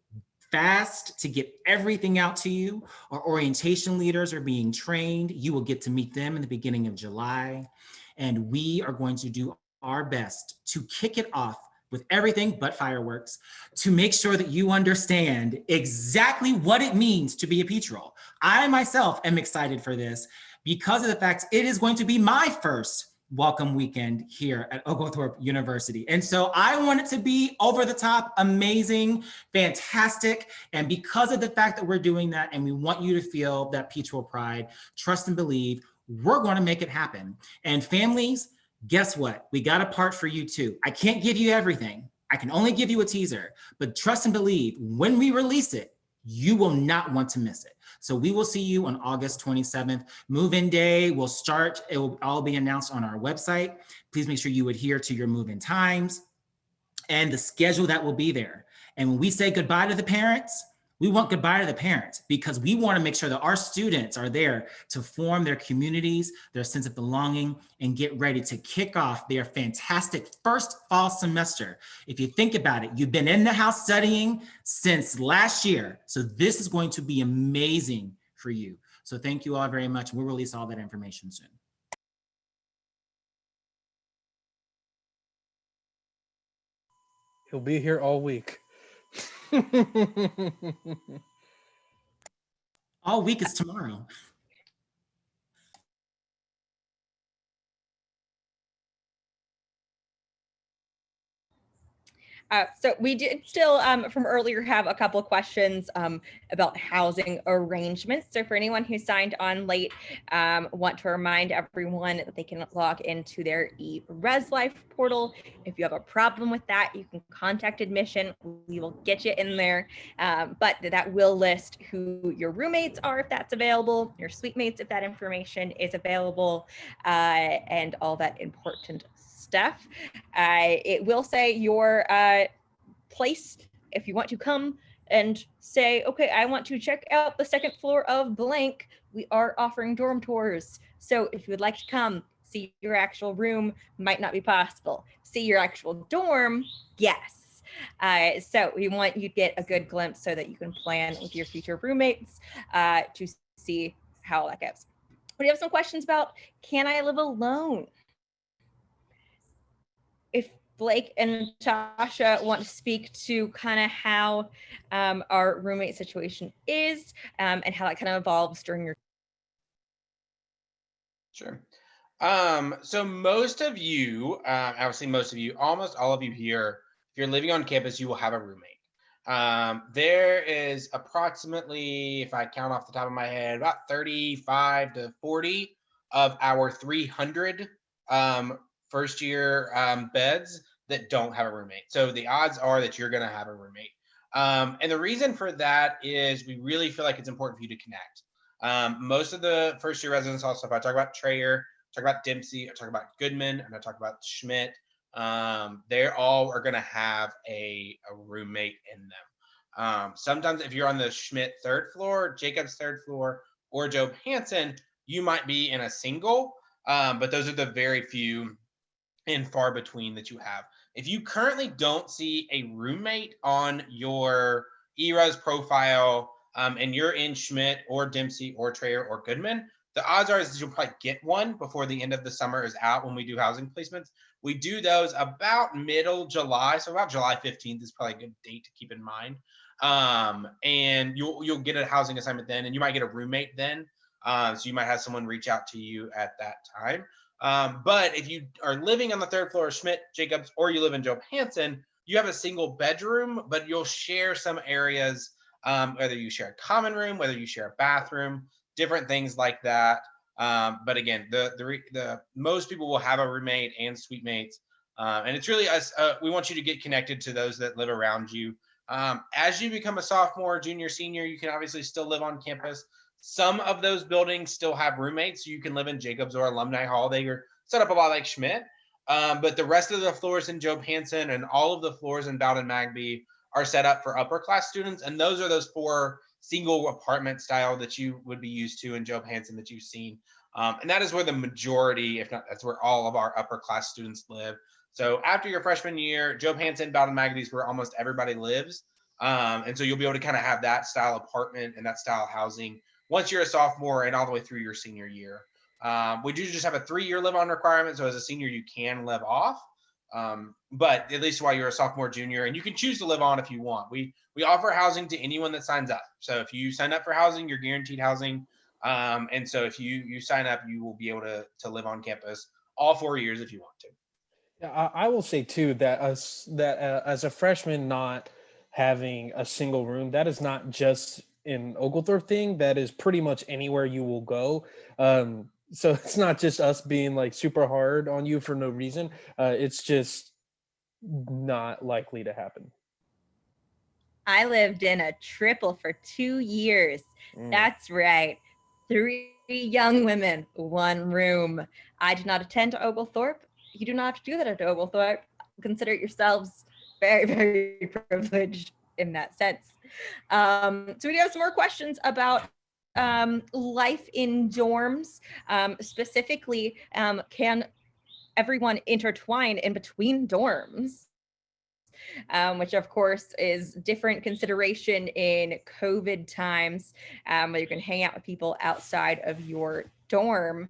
fast to get everything out to you. Our orientation leaders are being trained. You will get to meet them in the beginning of July. And we are going to do our best to kick it off with everything but fireworks to make sure that you understand exactly what it means to be a Peach Roll. I myself am excited for this because of the fact it is going to be my first welcome weekend here at Oglethorpe University. And so I want it to be over the top, amazing, fantastic. And because of the fact that we're doing that and we want you to feel that Peach Roll pride, trust and believe, we're going to make it happen. And families, guess what? We got a part for you too. I can't give you everything. I can only give you a teaser, but trust and believe, when we release it, you will not want to miss it. So we will see you on August 27th. Move-in day will start. It will all be announced on our website. Please make sure you adhere to your move-in times and the schedule that will be there. And when we say goodbye to the parents, we want goodbye to the parents because we want to make sure that our students are there to form their communities, their sense of belonging, and get ready to kick off their fantastic first fall semester. If you think about it, you've been in the house studying since last year. So this is going to be amazing for you. So thank you all very much. We'll release all that information soon. He'll be here all week. All week is tomorrow. So we did still, from earlier, have a couple of questions about housing arrangements. So for anyone who signed on late, want to remind everyone that they can log into their eResLife portal. If you have a problem with that, you can contact admission. We will get you in there. But that will list who your roommates are, if that's available, your suite mates, if that information is available, and all that important stuff. It will say your place if you want to come and say, okay, I want to check out the second floor of blank. We are offering dorm tours. So if you would like to come see your actual room, might not be possible. See your actual dorm, yes. So we want you to get a good glimpse so that you can plan with your future roommates to see how that goes. We have some questions about, can I live alone? If Blake and Natasha want to speak to kind of how our roommate situation is and how that kind of evolves during your. Sure. So most of you, I would say most of you, almost all of you here, if you're living on campus, you will have a roommate. There is approximately, if I count off the top of my head, about 35 to 40 of our 300 first year beds that don't have a roommate. So the odds are that you're going to have a roommate. And the reason for that is we really feel like it's important for you to connect. Most of the first year residents, also, if I talk about Trayer, talk about Dempsey, I talk about Goodman, and I talk about Schmidt, they all are going to have a roommate in them. Sometimes if you're on the Schmidt third floor, Jacobs third floor, or Job Hansen, you might be in a single, but those are the very few and far between that you have. If you currently don't see a roommate on your eRes profile and you're in Schmidt or Dempsey or Trayer or Goodman, the odds are is you'll probably get one before the end of the summer is out when we do housing placements. We do those about middle July, so about July 15th is probably a good date to keep in mind. And you'll get a housing assignment then, and you might get a roommate then. So you might have someone reach out to you at that time. But if you are living on the third floor of Schmidt, Jacobs, or you live in Job Hansen, you have a single bedroom, but you'll share some areas, whether you share a common room, whether you share a bathroom, different things like that. But again, the most people will have a roommate and suite mates. And it's really us. We want you to get connected to those that live around you. As you become a sophomore, junior, senior, you can obviously still live on campus. Some of those buildings still have roommates. So you can live in Jacobs or Alumni Hall. They are set up a lot like Schmidt. But the rest of the floors in Job Hansen and all of the floors in Bowden Magby are set up for upper class students. And those are those 4 single apartment style that you would be used to in Johansen that you've seen. And that is where the majority, if not, that's where all of our upper class students live. So after your freshman year, Johansen, Bowden Maggie is where almost everybody lives. And so you'll be able to kind of have that style apartment and that style housing once you're a sophomore and all the way through your senior year. We do just have a 3-year live-on requirement. So as a senior, you can live off. But at least while you're a sophomore, junior, and you can choose to live on if you want. We offer housing to anyone that signs up. So if you sign up for housing, you're guaranteed housing. And so if you sign up, you will be able to live on campus all 4 years if you want to. Yeah, I will say too that as a freshman not having a single room, that is not just an Oglethorpe thing. That is pretty much anywhere you will go. So it's not just us being like super hard on you for no reason. It's just not likely to happen. I lived in a triple for 2 years. That's right. 3 young women, 1 room. I did not attend to Oglethorpe. You do not have to do that at Oglethorpe. Consider yourselves very, very privileged in that sense. So we do have some more questions about life in dorms. Specifically, can everyone intertwine in between dorms? Which of course is different consideration in COVID times, where you can hang out with people outside of your dorm.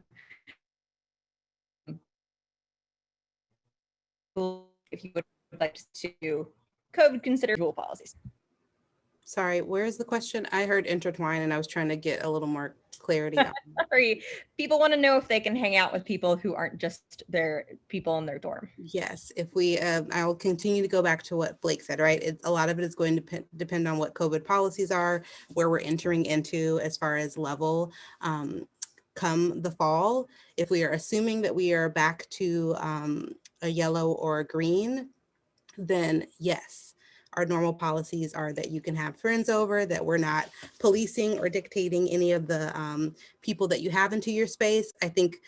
If you would like to COVID consider dual policies. Sorry, where's the question? I heard intertwine and I was trying to get a little more clarity. Sorry, people want to know if they can hang out with people who aren't just their people in their dorm. Yes, if we, I will continue to go back to what Blake said, right? A lot of it is going to depend on what COVID policies are, where we're entering into as far as level come the fall. If we are assuming that we are back to a yellow or a green, then yes. Our normal policies are that you can have friends over, that we're not policing or dictating any of the people that you have into your space. I think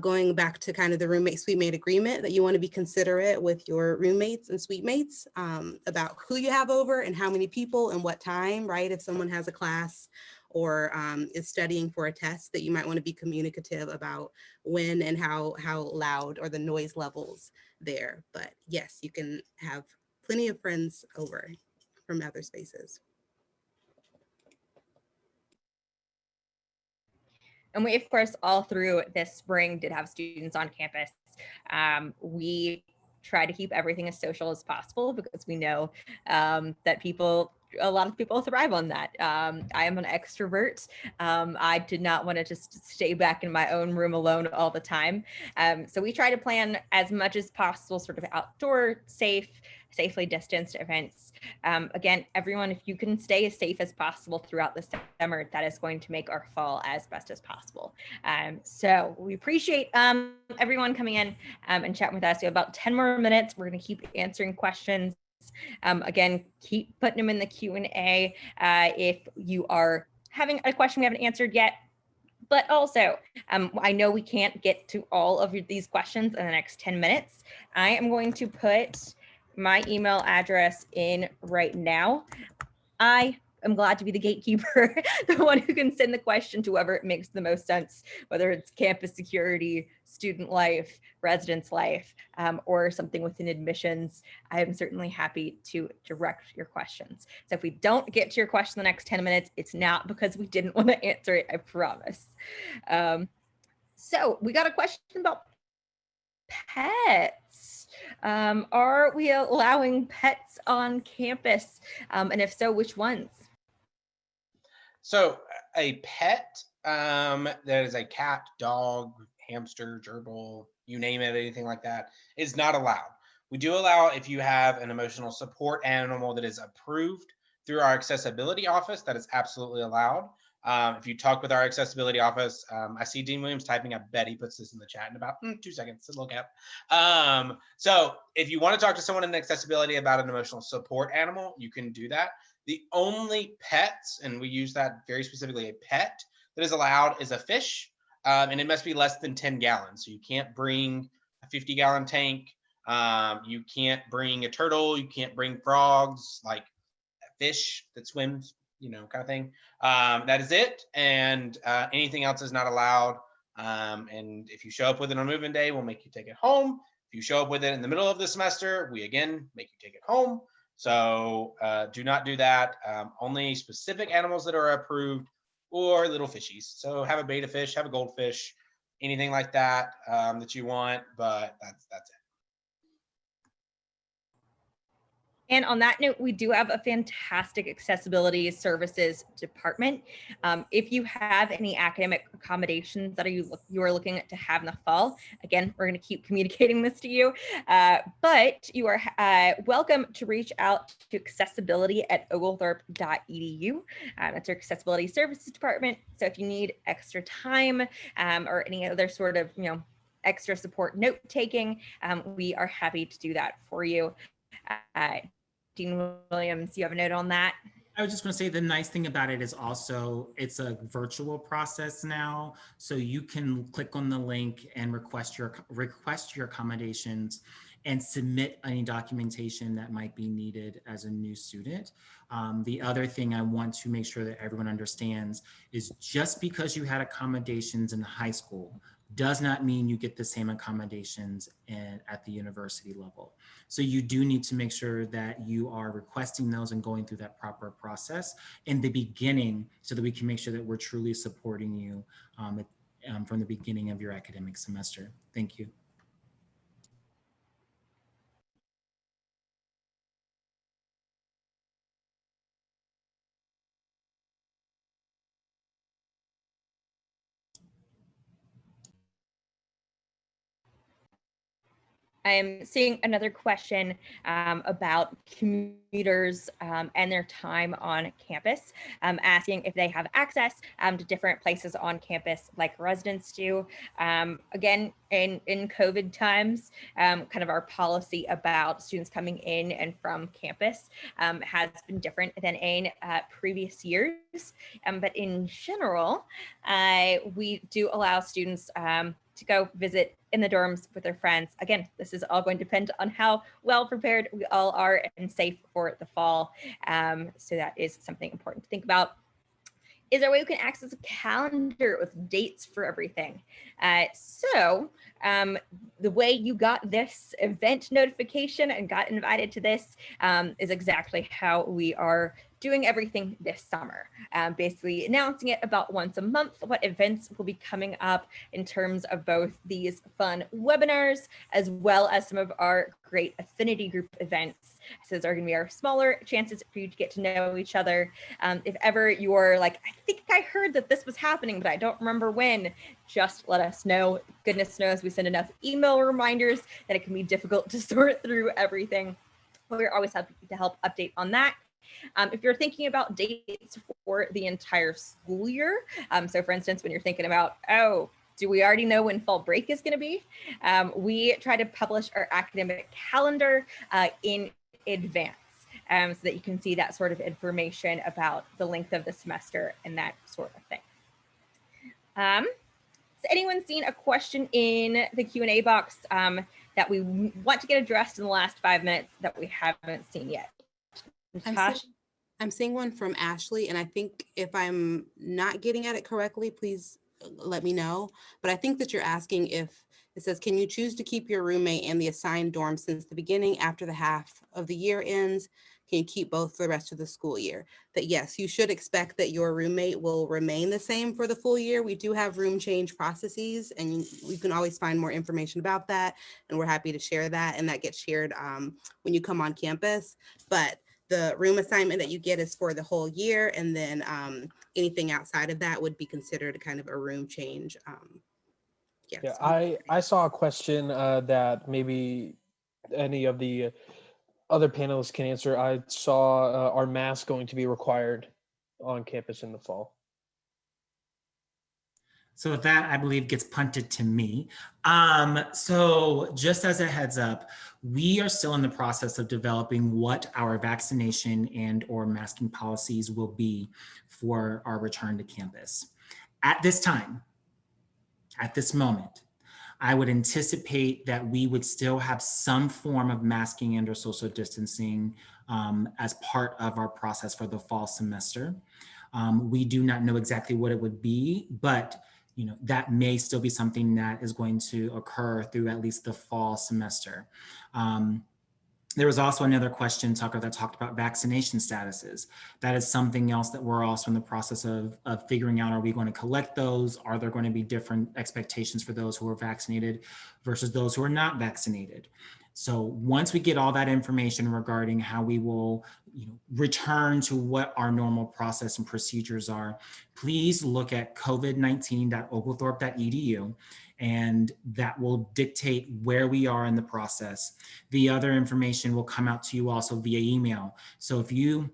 going back to kind of the roommate suite agreement, that you want to be considerate with your roommates and suite mates about who you have over and how many people and what time, right? If someone has a class or is studying for a test, that you might want to be communicative about when and how loud or the noise levels there. But yes, you can have plenty of friends over from other spaces. And we, of course, all through this spring did have students on campus. We try to keep everything as social as possible because we know that a lot of people thrive on that. I am an extrovert. I did not want to just stay back in my own room alone all the time. So we try to plan as much as possible, sort of outdoor, safely distanced events. Again, everyone, if you can stay as safe as possible throughout the summer, that is going to make our fall as best as possible. So we appreciate everyone coming in and chatting with us. We have about 10 more minutes. We're going to keep answering questions. Again, keep putting them in the Q&A if you are having a question we haven't answered yet. But also, I know we can't get to all of these questions in the next 10 minutes. I am going to put my email address in right now. I am glad to be the gatekeeper, the one who can send the question to whoever it makes the most sense, whether it's campus security, student life, residence life, or something within admissions. I am certainly happy to direct your questions. So if we don't get to your question in the next 10 minutes, it's not because we didn't want to answer it, I promise. So we got a question about pets. Are we allowing pets on campus? And if so, which ones? So a pet that is a cat, dog, hamster, gerbil, you name it, anything like that, is not allowed. We do allow if you have an emotional support animal that is approved through our accessibility office, that is absolutely allowed. If you talk with our accessibility office, I see Dean Williams typing up. Betty puts this in the chat in about 2 seconds. A little gap. So if you want to talk to someone in accessibility about an emotional support animal, you can do that. The only pets, and we use that very specifically, a pet that is allowed is a fish, and it must be less than 10 gallons. So you can't bring a 50-gallon tank. You can't bring a turtle. You can't bring frogs, like a fish that swims kind of thing. That is it. And anything else is not allowed. And if you show up with it on moving day, we'll make you take it home. If you show up with it in the middle of the semester, we again make you take it home. So do not do that. Only specific animals that are approved or little fishies. So have a betta fish, have a goldfish, anything like that that you want, but that's it. And on that note, we do have a fantastic accessibility services department. If you have any academic accommodations that you are looking to have in the fall, again, we're going to keep communicating this to you, but you are welcome to reach out to accessibility@oglethorpe.edu. That's our accessibility services department. So if you need extra time or any other sort of, extra support note taking, we are happy to do that for you. Dean Williams, you have a note on that? I was just going to say the nice thing about it is also it's a virtual process now, so you can click on the link and request your accommodations and submit any documentation that might be needed as a new student. The other thing I want to make sure that everyone understands is just because you had accommodations in high school does not mean you get the same accommodations at the university level. So you do need to make sure that you are requesting those and going through that proper process in the beginning so that we can make sure that we're truly supporting you from the beginning of your academic semester. Thank you. I am seeing another question about commuters and their time on campus, asking if they have access to different places on campus like residents do. Again, in COVID times, kind of our policy about students coming in and from campus has been different than in previous years. But in general, we do allow students to go visit in the dorms with their friends. Again, this is all going to depend on how well prepared we all are and safe for the fall. So that is something important to think about. Is there a way you can access a calendar with dates for everything? So the way you got this event notification and got invited to this is exactly how we are doing everything this summer. Basically announcing it about once a month, what events will be coming up in terms of both these fun webinars, as well as some of our great affinity group events. So those are gonna be our smaller chances for you to get to know each other. If ever you're like, I think I heard that this was happening, but I don't remember when, just let us know. Goodness knows we send enough email reminders that it can be difficult to sort through everything. We're always happy to help update on that. If you're thinking about dates for the entire school year, so for instance, when you're thinking about, oh, do we already know when fall break is going to be? We try to publish our academic calendar in advance so that you can see that sort of information about the length of the semester and that sort of thing. Has anyone seen a question in the Q&A box that we want to get addressed in the last 5 minutes that we haven't seen yet? Natasha? I'm seeing one from Ashley, and I think if I'm not getting at it correctly, please let me know. But I think that you're asking if it says, can you choose to keep your roommate and the assigned dorm since the beginning after the half of the year ends? Can you keep both for the rest of the school year? That yes, you should expect that your roommate will remain the same for the full year. We do have room change processes, and you can always find more information about that. And we're happy to share that. And that gets shared when you come on campus. But the room assignment that you get is for the whole year. And then anything outside of that would be considered kind of a room change. Yeah, I saw a question that maybe any of the other panelists can answer. I saw are masks going to be required on campus in the fall? So that, I believe, gets punted to me. So just as a heads up, we are still in the process of developing what our vaccination and or masking policies will be for our return to campus. At this time, at this moment, I would anticipate that we would still have some form of masking and or social distancing as part of our process for the fall semester. We do not know exactly what it would be, but that may still be something that is going to occur through at least the fall semester. There was also another question, Tucker, that talked about vaccination statuses. That is something else that we're also in the process of figuring out. Are we going to collect those? Are there going to be different expectations for those who are vaccinated versus those who are not vaccinated? So once we get all that information regarding how we will return to what our normal process and procedures are, please look at covid19.oglethorpe.edu, and that will dictate where we are in the process. The other information will come out to you also via email. So if you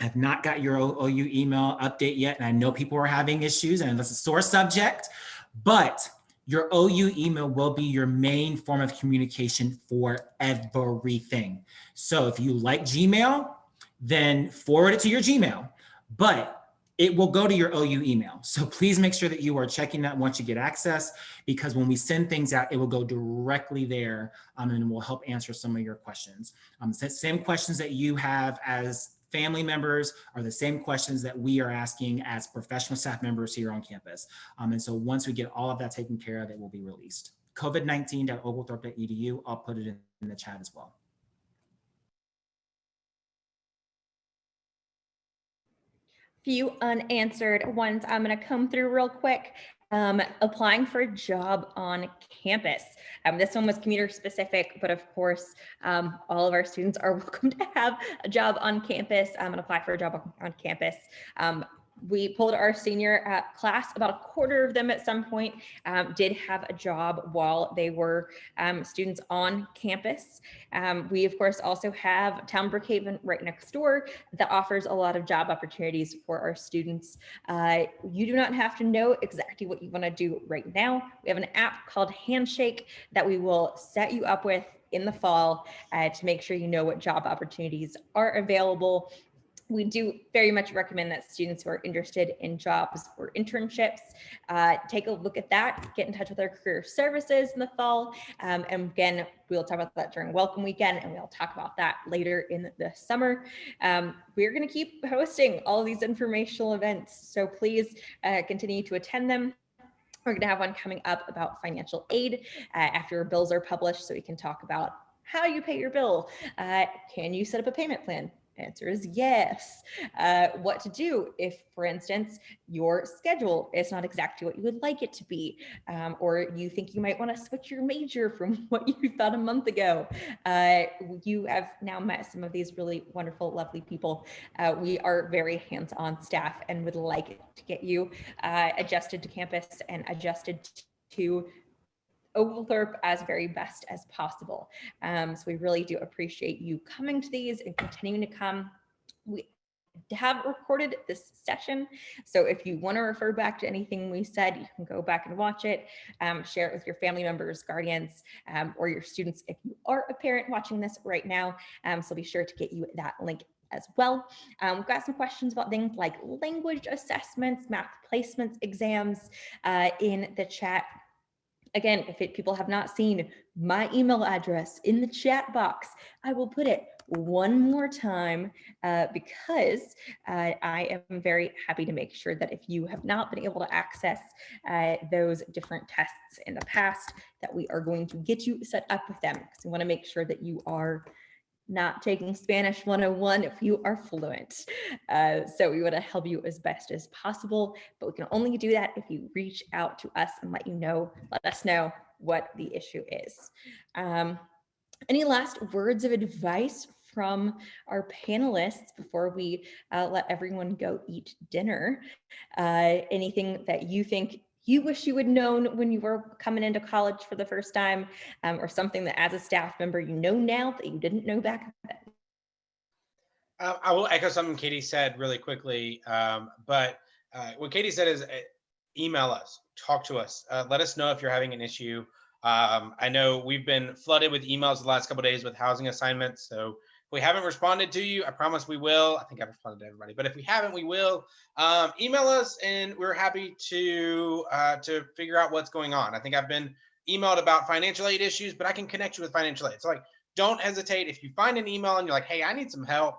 have not got your OU email update yet, and I know people are having issues and that's a sore subject, but your OU email will be your main form of communication for everything. So if you like Gmail, then forward it to your Gmail, but it will go to your OU email. So please make sure that you are checking that once you get access, because when we send things out, it will go directly there, and will help answer some of your questions. Same questions that you have as family members are the same questions that we are asking as professional staff members here on campus. And so once we get all of that taken care of, it will be released. covid19.oglethorpe.edu, I'll put it in the chat as well. Few unanswered ones I'm going to come through real quick. Applying for a job on campus. This one was commuter specific, but of course, all of our students are welcome to have a job on campus and apply for a job on campus. We pulled our senior class, about a quarter of them at some point did have a job while they were students on campus. We of course also have Town Brookhaven right next door that offers a lot of job opportunities for our students. You do not have to know exactly what you want to do right now. We have an app called Handshake that we will set you up with in the fall to make sure you know what job opportunities are available. We do very much recommend that students who are interested in jobs or internships take a look at that, get in touch with our career services in the fall. And again, we'll talk about that during Welcome Weekend, and we'll talk about that later in the summer. We're going to keep hosting all of these informational events, so please continue to attend them. We're going to have one coming up about financial aid after your bills are published, so we can talk about how you pay your bill. Can you set up a payment plan? Answer is yes. What to do if, for instance, your schedule is not exactly what you would like it to be, or you think you might want to switch your major from what you thought a month ago. You have now met some of these really wonderful, lovely people. We are very hands-on staff and would like to get you adjusted to campus and adjusted to Oglethorpe as very best as possible. So we really do appreciate you coming to these and continuing to come. We have recorded this session, so if you want to refer back to anything we said, you can go back and watch it, share it with your family members, guardians, or your students if you are a parent watching this right now. So be sure to get you that link as well. We've got some questions about things like language assessments, math placements, exams in the chat. Again, if people have not seen my email address in the chat box, I will put it one more time because I am very happy to make sure that if you have not been able to access those different tests in the past, that we are going to get you set up with them, because we want to make sure that you are not taking Spanish 101 if you are fluent. So we want to help you as best as possible, but we can only do that if you reach out to us and let us know what the issue is. Any last words of advice from our panelists before we let everyone go eat dinner? Anything that you think you wish you had known when you were coming into college for the first time, or something that as a staff member you know now that you didn't know back then? I will echo something Katie said really quickly, but what Katie said is email us, talk to us, let us know if you're having an issue. I know we've been flooded with emails the last couple of days with housing assignments, so if we haven't responded to you, I promise we will. I think I've responded to everybody, but if we haven't, we will. Email us, and we're happy to figure out what's going on. I think I've been emailed about financial aid issues, but I can connect you with financial aid. So like, don't hesitate. If you find an email and you're like, hey, I need some help,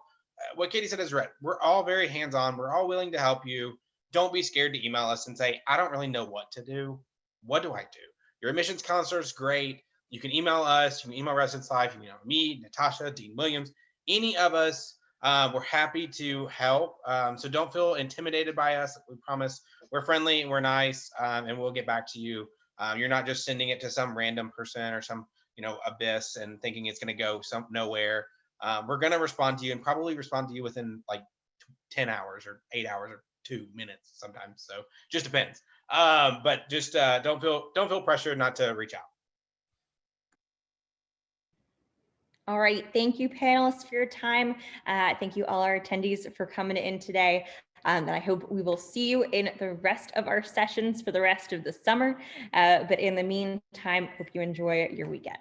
what Katie said is right. We're all very hands-on. We're all willing to help you. Don't be scared to email us and say, I don't really know what to do. What do I do? Your admissions counselor is great. You can email us. You can email Residence Life. You can email me, Natasha, Dean Williams, any of us. We're happy to help. So don't feel intimidated by us. We promise we're friendly and we're nice, and we'll get back to you. You're not just sending it to some random person or some abyss and thinking it's going to go nowhere. We're going to respond to you and probably respond to you within like 10 hours or 8 hours or 2 minutes sometimes. So just depends. But just don't feel pressured not to reach out. All right, thank you panelists for your time. Thank you all our attendees for coming in today. And I hope we will see you in the rest of our sessions for the rest of the summer. But in the meantime, hope you enjoy your weekend.